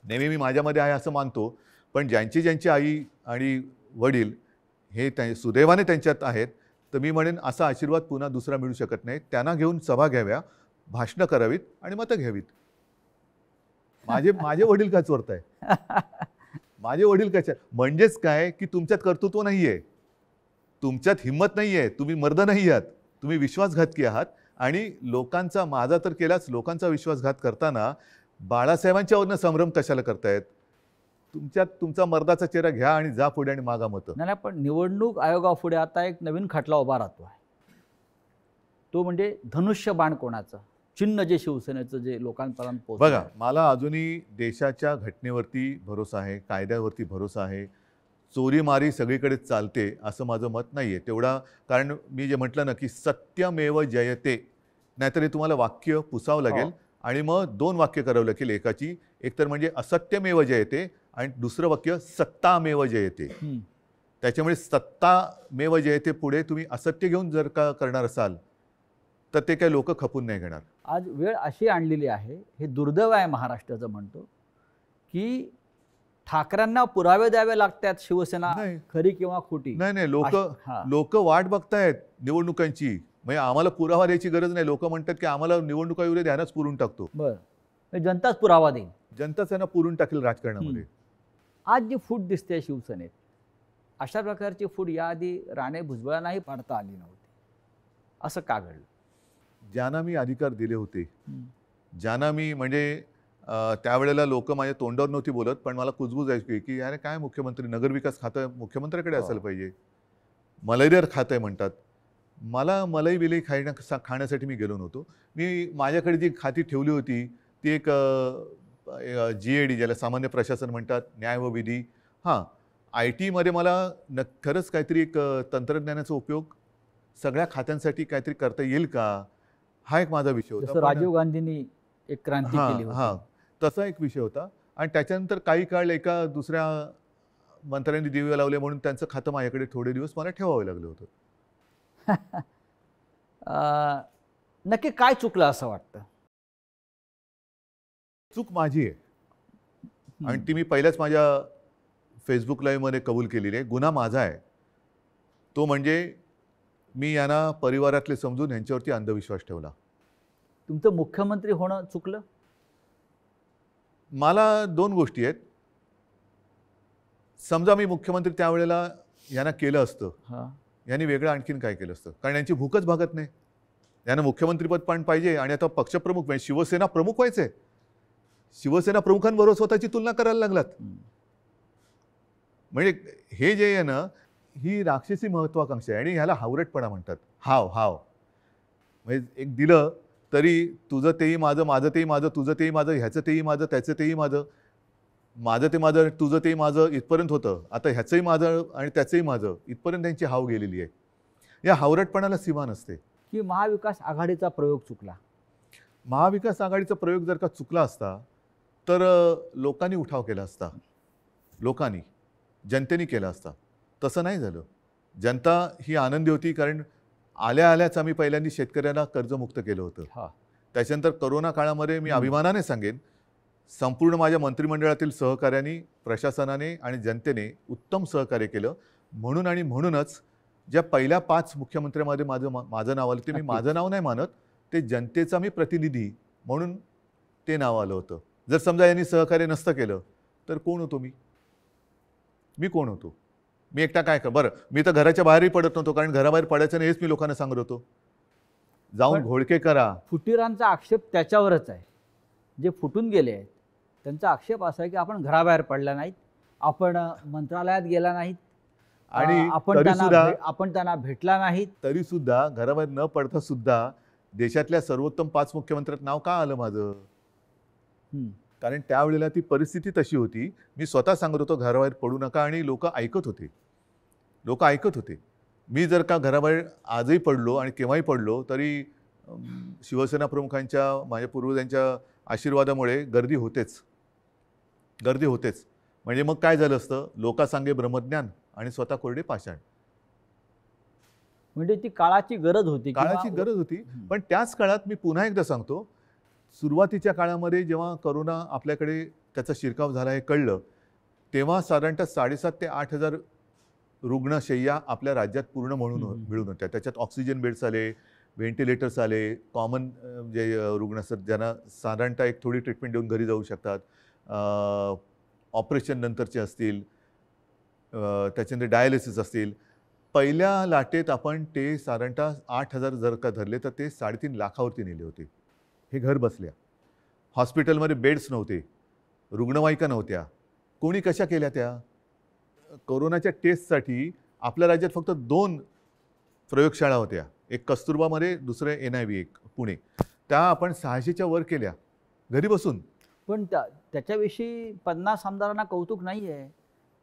S2: नेहमी मी माझ्यामध्ये आहे असं मानतो, पण ज्यांची आई आणि वडील हे सुदैवाने त्यांच्यात आहेत, तर मी म्हणेन असा आशीर्वाद पुन्हा दुसरा मिळू शकत नाही. त्यांना घेऊन सभा घ्याव्या, भाषणं करावीत आणि मतं घ्यावीत. माझे वडील का चोरताय? माझे वडील कशा? म्हणजेच काय की तुमच्यात कर्तृत्व नाही आहे, तुमच्यात हिंमत नाही आहे, तुम्ही मर्द नाही आहात, तुम्ही विश्वासघातकी आहात. आणि लोकांचा, माझा तर केलाच, लोकांचा विश्वासघात करताना बाळासाहेबांच्यावरनं संभ्रम कशाला करतायत? तुमचा मर्दाचा चेहरा घ्या आणि जा पुढे आणि मागा मतं.
S1: नाही, पण निवडणूक आयोगापुढे आता एक नवीन खटला उभा राहतो आहे. तो म्हणजे धनुष्यबाण कोणाचं चिन्ह, जे शिवसेनेचं जे लोकांपर्यंत पोहोचलं.
S2: बघा, मला अजूनही देशाच्या घटनेवरती भरोसा आहे, कायद्यावरती भरोसा आहे. चोरीमारी सगळीकडे चालते असं माझं मत नाही आहे तेवढा. कारण मी जे म्हटलं ना की सत्यमेव जयते, नाहीतरी तुम्हाला वाक्य पुसावं लागेल आणि मग दोन वाक्य करावं लागेल एकाची. एक तर म्हणजे असत्यमेव जयते आणि दुसरं वाक्य सत्तामेव जयते. त्याच्यामुळे सत्तामेव जयते पुढे तुम्ही असत्य घेऊन जर का करणार असाल तर ते काही लोक खपून नाही घेणार.
S1: आज वेळ अशी आणलेली आहे, हे दुर्दैव आहे महाराष्ट्राचं म्हणतो, की ठाकरेंना पुरावे द्यावे लागतात शिवसेना खरी किंवा खोटी.
S2: नाही, लोक वाट बघतायत निवडणुकांची. म्हणजे आम्हाला पुरावा द्यायची गरज नाही. लोक म्हणतात की आम्हाला निवडणुका येऊ दे, ध्यानच पुरून टाकतो.
S1: बरं, जनताच पुरावा देईल.
S2: जनताच त्यांना पुरून टाकेल राजकारणामध्ये.
S1: आज जी फूट दिसते शिवसेनेत, अशा प्रकारची फूट याआधी राणे भुजबळांनाही पाडता आली नव्हती. असं का घडलं?
S2: ज्यांना मी अधिकार दिले होते, ज्यांना मी म्हणजे त्यावेळेला लोक माझ्या तोंडावर नव्हती बोलत, पण मला कुजबूज आहे की अरे काय मुख्यमंत्री, नगरविकास खातं मुख्यमंत्र्याकडे असायला पाहिजे, मलईदार खातं आहे म्हणतात. मला मलाई बिलई खाण्यासाठी मी गेलो नव्हतो. मी माझ्याकडे जी खाती ठेवली होती ती एक GAD, ज्याला सामान्य प्रशासन म्हणतात, न्याय व विधी. IT मध्ये मला खरंच काहीतरी एक तंत्रज्ञानाचा उपयोग सगळ्या खात्यांसाठी काहीतरी करता येईल का, हा एक माझा विषय होता.
S1: राजीव गांधींनी एक क्रांती केली होती,
S2: तसा एक विषय होता. आणि त्याच्यानंतर काही काळ एका दुसऱ्या मंत्र्यांनी दिवे लावले म्हणून त्यांचं खातं माझ्याकडे थोडे दिवस मला ठेवावं लागलं होतं.
S1: नक्की काय चुकलं असं वाटतं?
S2: चूक माझी आहे आणि ती मी पहिल्याच माझ्या फेसबुक लाईव्हमध्ये कबूल केलेली आहे. गुन्हा माझा आहे. तो म्हणजे मी यांना परिवारातले समजून यांच्यावरती अंधविश्वास ठेवला.
S1: तुमचं मुख्यमंत्री होणं चुकलं?
S2: मला 2 गोष्टी आहेत. समजा मी मुख्यमंत्री त्यावेळेला यांना केलं असतं,
S1: हां.
S2: यांनी वेगळं आणखीन काय केलं असतं? कारण यांची भूकच भागत नाही. यांना मुख्यमंत्रीपद पण पाहिजे आणि आता पक्षप्रमुख म्हणजे शिवसेना प्रमुख व्हायचे. शिवसेना प्रमुखांबरोबर स्वतःची तुलना करायला लागलात. म्हणजे हे जे आहे ना, ही राक्षसी महत्वाकांक्षा आहे आणि ह्याला हावरटपणा म्हणतात. हाव म्हणजे एक दिलं तरी तुझं तेही माझं, माझं तेही माझं, तुझं तेही माझं, ह्याचं तेही माझं, त्याचं तेही माझं, माझं ते माझं, तुझं तेही माझं इथपर्यंत होतं. आता ह्याचंही माझं आणि त्याचंही माझं इथपर्यंत त्यांची हाव गेलेली आहे. या हावरटपणाला सीमा नसते.
S1: की महाविकास आघाडीचा प्रयोग चुकला?
S2: महाविकास आघाडीचा प्रयोग जर का चुकला असता तर लोकांनी उठाव केला असता. लोकांनी, जनतेने केला असता. तसं नाही झालं. जनता ही आनंदी होती कारण आल्याच आम्ही पहिल्यांदा शेतकऱ्यांना कर्जमुक्त केलं होतं.
S1: हां.
S2: त्याच्यानंतर करोना काळामध्ये मी अभिमानाने सांगेन, संपूर्ण माझ्या मंत्रिमंडळातील सहकाऱ्यांनी, प्रशासनाने आणि जनतेने उत्तम सहकार्य केलं. म्हणून आणि म्हणूनच ज्या पहिल्या 5 मुख्यमंत्र्यांमध्ये माझं नाव आलं, ते मी
S1: नक्कीच.
S2: माझं नाव नाही मानत, ते जनतेचा मी प्रतिनिधी म्हणून ते नाव आलं होतं. जर समजा यांनी सहकार्य नसतं केलं तर कोण होतो मी? मी कोण होतो? मी एकटा काय कर बरं, मी तर घराच्या बाहेरही पडत नव्हतो कारण घराबाहेर पडायचं नाही हेच मी लोकांना सांगत होतो. जाऊन
S1: पण
S2: घोळके करा.
S1: फुटीरांचा आक्षेप त्याच्यावरच आहे. जे फुटून गेले आहेत त्यांचा आक्षेप असा आहे की आपण घराबाहेर पडला नाहीत, आपण मंत्रालयात गेला नाहीत,
S2: आणि
S1: आपण त्यांना भेटला नाहीत.
S2: तरी सुद्धा घराबाहेर न पडता सुद्धा देशातल्या सर्वोत्तम 5 मुख्यमंत्र्यात नाव का आलं माझं? कारण त्यावेळेला ती परिस्थिती तशी होती. मी स्वतः सांगत होतो घराबाहेर पडू नका आणि लोक ऐकत होते. मी जर का घराबाहेर आजही पडलो आणि केव्हाही पडलो तरी शिवसेना प्रमुखांच्या, माझ्या पूर्वजांच्या आशीर्वादामुळे गर्दी होतेच. म्हणजे मग काय झालं असतं? लोकांसांगे ब्रह्मज्ञान आणि स्वतः कोरडे पाषाण.
S1: म्हणजे ती काळाची गरज होती.
S2: काळाची गरज होती. पण त्याच काळात मी पुन्हा एकदा सांगतो, सुरुवातीच्या काळामध्ये जेव्हा करोना आपल्याकडे त्याचा शिरकाव झाला हे कळलं, तेव्हा साधारणतः 7,500 ते 8,000 रुग्णशय्या आपल्या राज्यात पूर्ण मिळून होत्या. त्याच्यात ऑक्सिजन बेड्स आले, व्हेंटिलेटर्स आले, कॉमन जे रुग्ण असतात ज्यांना साधारणतः एक थोडी ट्रीटमेंट देऊन घरी जाऊ शकतात, ऑपरेशन नंतरचे असतील, त्याच्यानंतर डायलिसिस असतील. पहिल्या लाटेत आपण ते साधारणतः 8,000 जर का धरले तर ते 3.5 लाखावरती नेले होते. हे घर बसल्या. हॉस्पिटलमध्ये बेड्स नव्हते, रुग्णवाहिका नव्हत्या. कोणी कशा केल्या त्या? कोरोनाच्या टेस्टसाठी आपल्या राज्यात फक्त 2 प्रयोगशाळा होत्या. एक कस्तुरबामध्ये, दुसरे NIV एक पुणे. त्या आपण 600च्या वर केल्या घरी बसून.
S1: पण त्याच्याविषयी 50 आमदारांना कौतुक नाही आहे.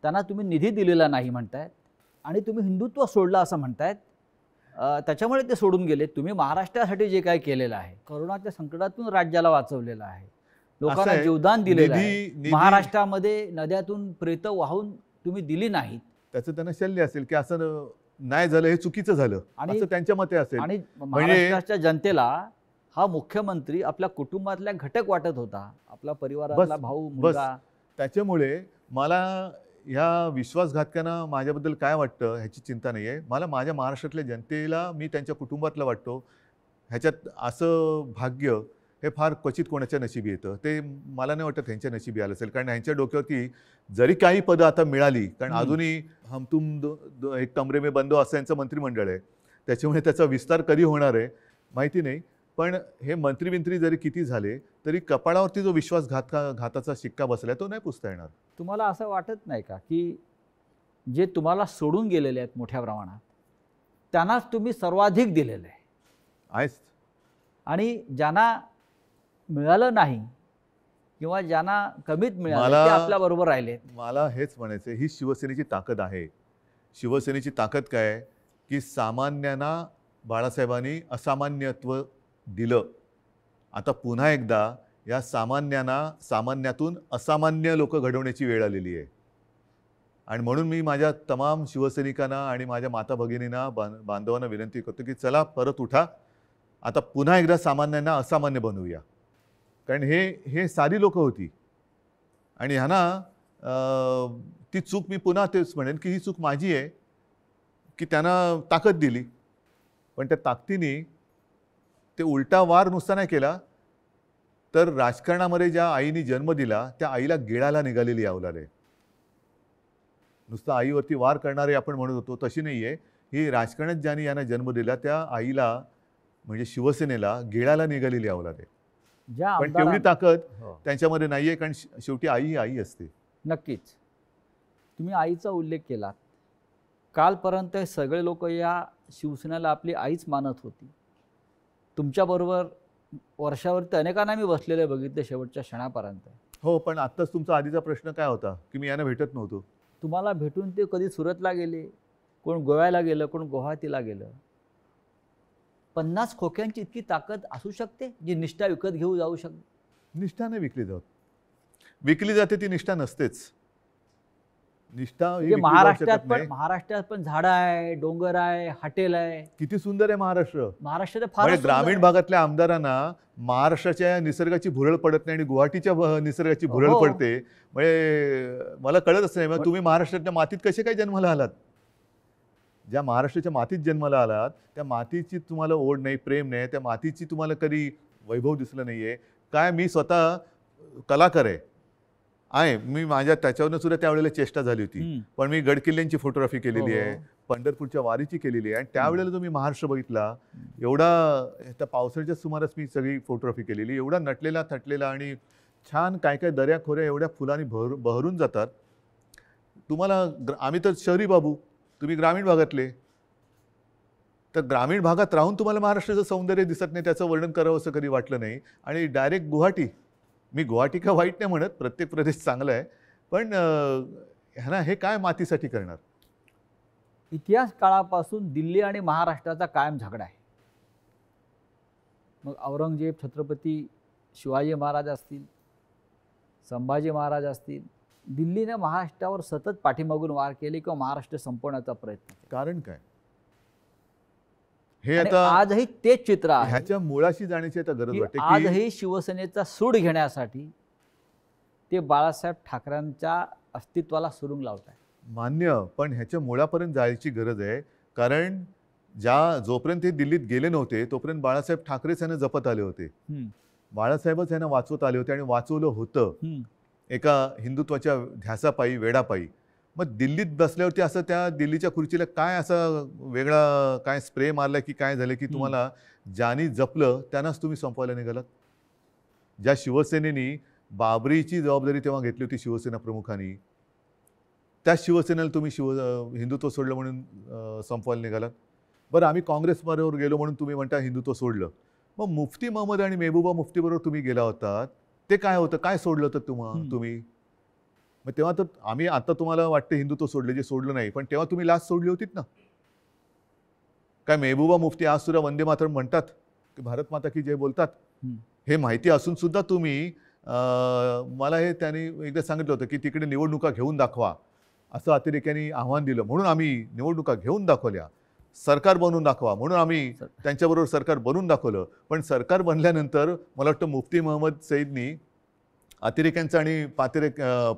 S1: त्यांना तुम्ही निधी दिलेला नाही म्हणतायत आणि तुम्ही हिंदुत्व सोडलं असं म्हणतायत. त्याच्यामुळे ते सोडून गेले. तुम्ही महाराष्ट्रासाठी जे काय केलेलं आहे, करोनाच्या संकटातून राज्याला वाचवलेलं आहे, लोकांना जीवदान दिलेलं आहे. महाराष्ट्रामध्ये नद्यातून प्रेतं वाहून तुम्ही दिली नाहीत.
S2: त्याचं त्यांना शल्य असेल की असं नाही झालं, हे चुकीचं झालं असं त्यांच्या मते असेल.
S1: आणि महाराष्ट्राच्या जनतेला हा मुख्यमंत्री आपल्या कुटुंबातल्या घटक वाटत होता, आपला परिवारातला भाऊ, मुलगा.
S2: त्याच्यामुळे मला ह्या विश्वासघातकांना माझ्याबद्दल काय वाटतं ह्याची चिंता नाही आहे. मला माझ्या महाराष्ट्रातल्या जनतेला, मी त्यांच्या कुटुंबातला वाटतो. ह्याच्यात असं भाग्य हे फार क्वचित कोणाच्या नशिबी येतं. ते मला नाही वाटत ह्यांच्या नशिबी आलं असेल. कारण ह्यांच्या डोक्यावरती जरी काही पदं आता मिळाली, कारण अजूनही हम तुम एक कमरे में बंदो असं यांचं मंत्रिमंडळ आहे, त्याच्यामुळे त्याचा विस्तार कधी होणार आहे माहिती नाही. पण हे मंत्री जरी किती झाले तरी कपाळावरती जो घाताचा शिक्का बसलाय तो नाही पुसता येणार.
S1: तुम्हाला असं वाटत नाही का की जे तुम्हाला सोडून गेलेले आहेत मोठ्या प्रमाणात त्यांनाच तुम्ही सर्वाधिक दिलेलं आहे आणि ज्यांना मिळालं नाही किंवा ज्यांना कमीत मिळालं ते आपल्याबरोबर राहिले?
S2: मला हेच म्हणायचं, ही शिवसेनेची ताकद आहे. शिवसेनेची ताकद काय की सामान्यांना बाळासाहेबांनी असामान्यत्व दिलं. आता पुन्हा एकदा या सामान्यातून असामान्य लोक घडवण्याची वेळ आलेली आहे. आणि म्हणून मी माझ्या तमाम शिवसैनिकांना आणि माझ्या माता भगिनींना, बांधवांना विनंती करतो की चला परत उठा, आता पुन्हा एकदा सामान्यांना असामान्य बनवूया. कारण हे साधी लोक होती आणि ह्यांना ती चूक, मी पुन्हा तेच म्हणेन की ही चूक माझी आहे की त्यांना ताकद दिली. पण त्या ताकदीने ते उलटा वार नुसता नाही केला, तर राजकारणामध्ये ज्या आईने जन्म दिला त्या आईला गिळायला निघालेली अवलाद आहे. नुसतं आईवरती वार करणारे आपण म्हणत होतो तशी नाही आहे. ही राजकारणात ज्यांनी यांना जन्म दिला त्या आईला म्हणजे शिवसेनेला गिळायला निघालेली अवलाद आहे.
S1: ज्या
S2: पण तेवढी ताकद
S1: हो,
S2: त्यांच्यामध्ये नाही आहे, कारण शेवटी आई ही आई असते.
S1: नक्कीच. तुम्ही आईचा उल्लेख केलात. कालपर्यंत हे सगळे लोक या शिवसेनेला आपली आईच मानत होती. तुमच्याबरोबर वर्षावरती अनेकांना मी बसलेले बघितले शेवटच्या क्षणापर्यंत.
S2: हो, पण आत्ताच तुमचा आधीचा प्रश्न काय होता की मी यांना भेटत नव्हतो.
S1: तुम्हाला भेटून ते कधी सुरतला गेले, कोण गोव्याला गेलं, कोण गुवाहाटीला गेलं. 50 खोक्यांची इतकी ताकद असू शकते जी निष्ठा विकत घेऊ जाऊ शकते?
S2: निष्ठा नाही विकली जात. विकली जाते ती निष्ठा नसतेच. निष्ठा ही
S1: म्हणजे
S2: विकली जाऊ
S1: महाराष्ट्रात
S2: शकत
S1: पण
S2: नाही.
S1: महाराष्ट्रात पण झाडं आहे, डोंगर आहे, हॉटेल आहे.
S2: किती सुंदर आहे महाराष्ट्र.
S1: महाराष्ट्रात फार
S2: म्हणजे ग्रामीण भागातल्या आमदारांना महाराष्ट्राच्या निसर्गाची भुरळ पडत नाही आणि गुवाहाटीच्या निसर्गाची भुरळ
S1: हो.
S2: पडते. म्हणजे मला कळतच नाही, मग तुम्ही महाराष्ट्राच्या मातीत कसे काय जन्माला आलात? ज्या महाराष्ट्राच्या मातीत जन्माला आलात त्या मातीची तुम्हाला ओढ नाही, प्रेम नाही, त्या मातीची तुम्हाला कधी वैभव दिसलं नाहीये काय? मी स्वतः कलाकार आहे. मी माझ्या त्याच्यावरनं सुद्धा त्यावेळेला चेष्टा झाली होती. पण मी गडकिल्ल्यांची फोटोग्राफी केलेली आहे, पंढरपूरच्या वारीची केलेली आहे. आणि त्यावेळेला तुम्ही महाराष्ट्र बघितला, एवढा त्या पावसाळ्याच्या सुमारास मी सगळी फोटोग्राफी केलेली, एवढा नटलेला थटलेला आणि छान काय काय दऱ्या खोऱ्या एवढ्या फुलांनी बहरून जातात. तुम्हाला आम्ही तर शहरी बाबू, तुम्ही ग्रामीण भागातले, तर ग्रामीण भागात राहून तुम्हाला महाराष्ट्राचं सौंदर्य दिसत नाही, त्याचं वर्णन करावं असं कधी वाटलं नाही. आणि डायरेक्ट गुवाहाटी, मी गुवाहाटी का वाईट नाही म्हणत, प्रत्येक प्रदेश चांगला आहे, पण ह्यांना हे काय मातीसाठी करणार?
S1: इतिहास काळापासून दिल्ली आणि महाराष्ट्राचा कायम झगडा आहे. मग औरंगजेब, छत्रपती शिवाजी महाराज असतील, संभाजी महाराज असतील, दिल्लीने महाराष्ट्रावर सतत पाठीमागून वार केले किंवा महाराष्ट्र संपवण्याचा प्रयत्न केला.
S2: कारण काय? हे
S1: आणि
S2: आता
S1: आजही तेच चित्र आहे
S2: ह्याच्या मुळाशी जाण्याची आता गरज
S1: की
S2: वाटते की
S1: आजही शिवसेनेचा सूड घेण्यासाठी ते बाळासाहेब ठाकरेंच्या अस्तित्वाला सुरुंग लावत आहे.
S2: मान्य, पण ह्याच्या मुळापर्यंत जायची गरज आहे. कारण जोपर्यंत ते दिल्लीत गेले नव्हते तोपर्यंत बाळासाहेब ठाकरेच यांना जपत आले होते. बाळासाहेबच यांना वाचवत आले होते आणि वाचवलं होतं एका हिंदुत्वाच्या ध्यासापायी, वेडापायी. मग दिल्लीत बसल्यावरती असं त्या दिल्लीच्या खुर्चीला काय असं वेगळा काय स्प्रे मारला की काय झालं की तुम्हाला ज्यांनी जपलं त्यांनाच तुम्ही संपवायला निघालात? ज्या शिवसेनेनी बाबरीची जबाबदारी तेव्हा घेतली होती शिवसेना प्रमुखांनी, त्या शिवसेनेला तुम्ही हिंदुत्व सोडलं म्हणून संपवायला निघालात. बरं, आम्ही काँग्रेसबरोबर गेलो म्हणून तुम्ही म्हणता हिंदुत्व सोडलं. मग मुफ्ती महमद आणि मेहबूबा मुफ्तीबरोबर तुम्ही गेला होतात, ते काय होतं? काय सोडलं होतं तुम्ही? मग तेव्हा तर आम्ही आता तुम्हाला वाटतं हिंदुत्व सोडले, जे सोडलं नाही, पण तेव्हा तुम्ही लाच सोडली होतीत ना. काय मेहबूबा मुफ्ती आज सुद्धा वंदे मातरम म्हणतात की भारत माता की जय बोलतात? हे माहिती असून सुद्धा तुम्ही मला हे त्यांनी एकदा सांगितलं होतं की तिकडे निवडणुका घेऊन दाखवा, असं अतिरेक्यांनी आव्हान दिलं. म्हणून आम्ही निवडणुका घेऊन दाखवल्या, सरकार बनवून दाखवा म्हणून आम्ही त्यांच्याबरोबर सरकार बनवून दाखवलं. पण सरकार बनल्यानंतर मला वाटतं मुफ्ती महमद सईदनी अतिरेक्यांचा आणि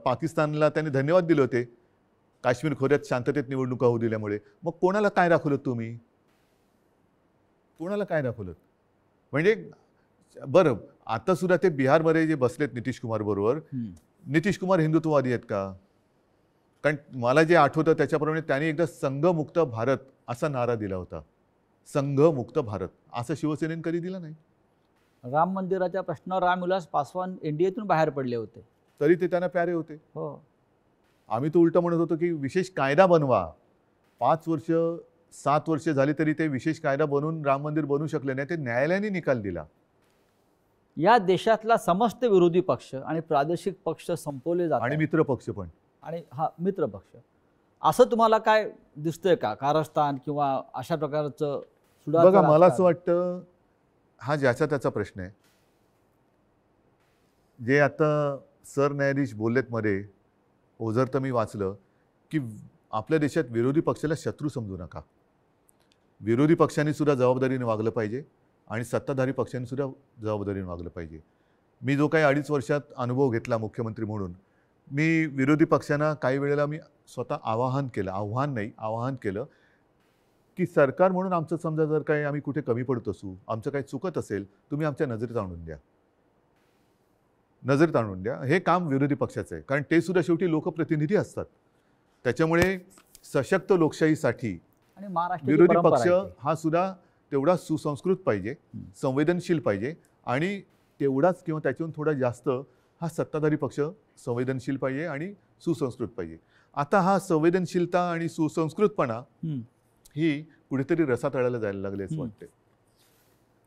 S2: पाकिस्तानला त्यांनी धन्यवाद दिले होते काश्मीर खोऱ्यात शांततेत निवडणुका होऊ दिल्यामुळे. मग कोणाला काय दाखवलं तुम्ही? कोणाला काय दाखवलं? म्हणजे बरं, आता सुद्धा ते बिहारमध्ये जे बसलेत नितीश कुमार बरोबर, नितीश कुमार हिंदुत्ववादी आहेत का? कारण मला जे आठवतं त्याच्याप्रमाणे त्यांनी एकदा संघमुक्त भारत असा नारा दिला होता. संघमुक्त भारत असं शिवसेनेने कधी दिला नाही.
S1: राम मंदिराच्या प्रश्नावर रामविलास पासवान एनडीएतून बाहेर पडले होते,
S2: तरी ते त्यांना प्यारे होते.
S1: हो.
S2: आम्ही तो उलट म्हणत होतो की विशेष कायदा बनवा. 5 वर्ष 7 वर्ष झाली तरी ते विशेष कायदा बनवून राम मंदिर बनवू शकले नाही. ते न्यायालयाने निकाल दिला.
S1: या देशातला समस्त विरोधी पक्ष आणि प्रादेशिक पक्ष संपवले जातात
S2: आणि मित्र पक्ष पण,
S1: आणि हा मित्र पक्ष. असं तुम्हाला काय दिसतंय का? कारस्थान किंवा अशा प्रकारचं सुडाचं
S2: बघा, मला असं
S1: राजकारण?
S2: वाटतं हा ज्याचा त्याचा प्रश्न आहे. जे आता सरन्यायाधीश बोललेत मध्ये, ओझर तर मी वाचलं की आपल्या देशात विरोधी पक्षाला शत्रू समजू नका. विरोधी पक्षांनी सुद्धा जबाबदारीने वागलं पाहिजे आणि सत्ताधारी पक्षांनी सुद्धा जबाबदारीने वागलं पाहिजे. मी जो काही 2.5 वर्षात अनुभव घेतला मुख्यमंत्री म्हणून, मी विरोधी पक्षांना काही वेळेला मी स्वतः आवाहन केलं की सरकार म्हणून आमचं समजा जर काही आम्ही कुठे कमी पडत असू, आमचं काही चुकत असेल, तुम्ही आमच्या नजरेत आणून द्या. नजरेत आणून द्या. हे काम विरोधी पक्षाचं आहे, कारण ते सुद्धा शेवटी लोकप्रतिनिधी असतात. त्याच्यामुळे सशक्त लोकशाहीसाठी
S1: आणि महाराष्ट्राची
S2: विरोधी
S1: परंपरा
S2: पक्ष
S1: आहे ती.
S2: हा सुद्धा तेवढा सुसंस्कृत पाहिजे, संवेदनशील पाहिजे, आणि तेवढाच किंवा त्याच्याहून थोडा जास्त हा सत्ताधारी पक्ष संवेदनशील पाहिजे आणि सुसंस्कृत पाहिजे. आता हा संवेदनशीलता आणि सुसंस्कृतपणा ही कुठेतरी रसातळाला जायला लागले असं वाटते.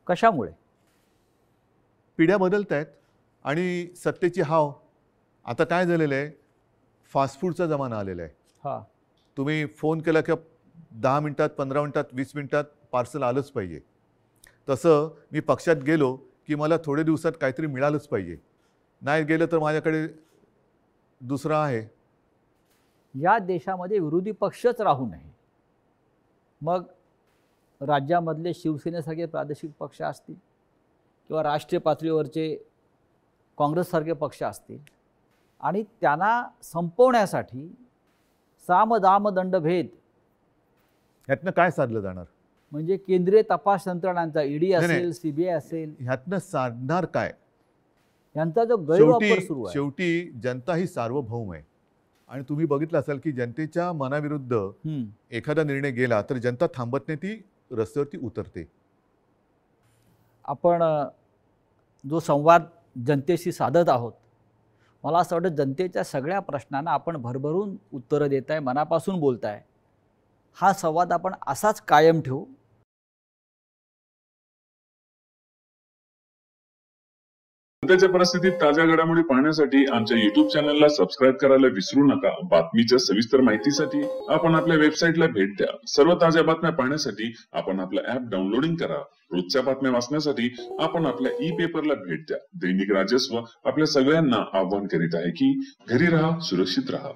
S1: कशामुळे?
S2: पिढ्या बदलत आहेत आणि सत्तेची हाव. आता काय झालेलं आहे, फास्ट फूडचा जमाना आलेला आहे.
S1: हा,
S2: तुम्ही फोन केला की 10 मिनिटात, 15 मिनिटात, 20 मिनिटात पार्सल आलंच पाहिजे. तसं मी पक्षात गेलो की मला थोडे दिवसात काहीतरी मिळालंच पाहिजे. नाही गेलं तर माझ्याकडे दुसरा आहे.
S1: या देशामध्ये विरोधी पक्षच राहू नये. मग राज्यामधले शिवसेनेसारखे प्रादेशिक पक्ष असतील किंवा राष्ट्रीय पातळीवरचे काँग्रेससारखे पक्ष असतील, आणि त्यांना संपवण्यासाठी साम दाम दंडभेद
S2: ह्यातनं काय साधलं जाणार?
S1: म्हणजे केंद्रीय तपास यंत्रणांचा ईडी असेल, सीबीआय असेल,
S2: ह्यातनं साधणार काय?
S1: यांचा जो गैरवापर सुरू आहे.
S2: शेवटी जनता ही सार्वभौम आहे, आणि तुम्ही बघितलं असाल की जनतेच्या मनाविरुद्ध एखादा निर्णय गेला तर जनता थांबत नाही, ती रस्त्यावरती उतरते.
S1: आपण जो संवाद जनतेशी साधत आहोत, मला असं वाटतं जनतेच्या सगळ्या प्रश्नांना आपण भरभरून उत्तरं देत आहे, मनापासून बोलताय. हा संवाद आपण असाच कायम ठेवू.
S3: सध्याच्या परिस्थितीत ताज्या घडामोडी पाहण्यासाठी आमच्या YouTube चॅनलला सबस्क्राईब करायला विसरू नका. बातमीच्या सविस्तर माहितीसाठी आपण आपल्या वेबसाईटला भेट द्या. सर्व ताज्या बातम्या पाहण्यासाठी आपण आपलं ऍप डाउनलोडिंग करा. रोजच्या बातम्या वाचण्यासाठी आपण आपल्या ई-पेपरला भेट द्या. दैनिक राजस्व आपल्या सगळ्यांना आवाहन करीत आहे की घरी राहा, सुरक्षित राहा.